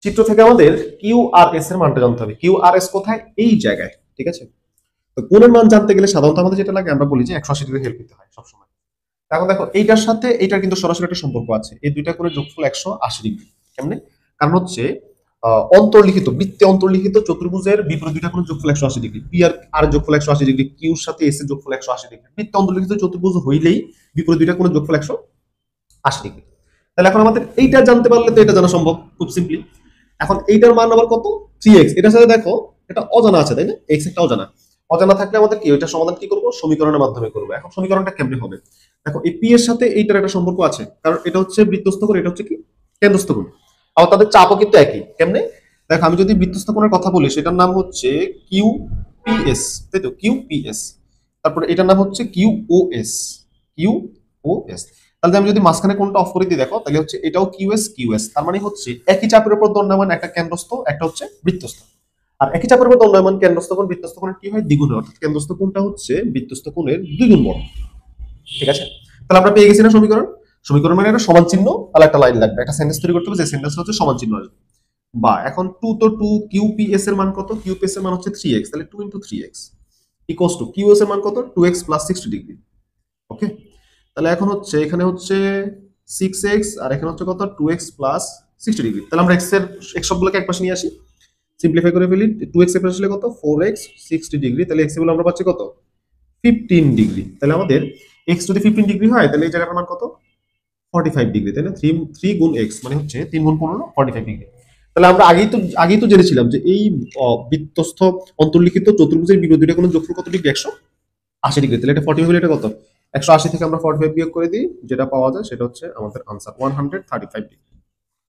চিত্র থেকে আমাদের কিউ আর এস এর মানটা জানতে হবে। কিউ আর এস কোথায়? এই জায়গায়, ঠিক আছে। তো কোণের মান জানতে গেলে সাধারণত আমাদের যেটা লাগে, আমরা বলি যে 180 ডিগ্রি হেল্প নিতে হয় সবসময়। এখন দেখো এইটার সাথে এইটার কিন্তু সরাসরি একটা সম্পর্ক আছে, এই দুইটা কোণের যোগফল 180 ডিগ্রি। কেমনে? কারণ হচ্ছে অন্তর্লিখিত বৃত্তে অন্তর্লিখিত চতুর্ভুজের বিপরীত দুইটা কোণের যোগফল 180 ডিগ্রি। পি আর যোগফল 180 ডিগ্রি, কিউর সাথে এস এর যোগফল 180 ডিগ্রি। বৃত্তে অন্তর্লিখিত চতুর্ভুজ হইলেই বিপরীত দুইটা কোণের যোগফল 180 ডিগ্রি। তাহলে এখন আমাদের এইটা জানতে পারলে তো এটা জানা সম্ভব খুব সিম্পলি। এখন এইটার মান আবার কত? 3x। এটার সাথে দেখো এটা অজানা আছে, তাই না? x একটা অজানা। অজানা থাকলে আমাদের কি ওইটা সমাধান কি করব? সমীকরণের মাধ্যমে করব। এখন সমীকরণটা কেমনে হবে? দেখো এই p এর সাথে এইটার একটা সম্পর্ক আছে, কারণ এটা হচ্ছে বৃত্তস্থ কোণ, এটা হচ্ছে কি কেন্দ্রস্থ কোণ। আবার তাদের চাপও কিন্তু একই। কেমনে? দেখো আমি যদি বৃত্তস্থ কোণের কথা বলি, সেটার নাম হচ্ছে QPS, তাই তো? QPS। তারপরে এটার নাম হচ্ছে QOS। QOS। তাহলে আমি যদি মাঝখানে কোণটা অফ করে দিই, দেখো তাহলে হচ্ছে এটাও QS। তার মানে হচ্ছে একই চাপের উপর দণ্ডায়মান, একটা কেন্দ্রস্থ, একটা হচ্ছে বৃত্তস্থ। আর একই চাপের উপর দণ্ডায়মান কেন্দ্রস্থ কোণ বৃত্তস্থ কোণের কি হয়? দ্বিগুণ হয়। অর্থাৎ কেন্দ্রস্থ কোণটা হচ্ছে বৃত্তস্থ কোণের দ্বিগুণ বড়। ঠিক আছে? তাহলে আমরা পেয়ে গেছি না সমীকরণ? সমীকরণ মানে একটা সমান চিহ্ন আর একটা লাইন লাগবে, একটা সেন্টেন্স তৈরি করতে হবে, যে সেন্টেন্স হচ্ছে সমান চিহ্ন আসবে। বা এখন 2 তো 2, QPS এর মান কত? QPS এর মান হচ্ছে 3x, তাহলে 2 * 3x ইকুয়ালস টু QS এর মান কত? 2x + 60 degree. ওকে, তাহলে এখন হচ্ছে এখানে হচ্ছে 6x আর এখানে হচ্ছে কত? 2x + 60 degree. তাহলে আমরা x সবগুলোকে একপাশে নিয়ে আসি, সিম্পলিফাই করে ফেলি। 2x এর পাশে আসলে কত? 4x 60 degree. তাহলে x এর আমরা পাচ্ছি কত? 15 ডিগ্রি। তাহলে আমাদের x যদি 15 ডিগ্রি হয়, তাহলে এই জায়গাটার মান কত? 45 ডিগ্রি, তাই না? 3 গুণ x মানে হচ্ছে 3 গুণ 15 45 ডিগ্রি। তাহলে আমরা আগেই তো জেনেছিলাম যে এই বৃত্তস্থ অন্তর্লিখিত চতুর্ভুজের বিপরীত দুইটা কোণের যোগফল কত ডিগ্রি? 180 ডিগ্রি। তাহলে এটা 45 হলে এটা কত? 180 থেকে আমরা 45 বিয়োগ করে দিই, যেটা পাওয়া যায় সেটা হচ্ছে আমাদের আনসার 135 ডিগ্রি।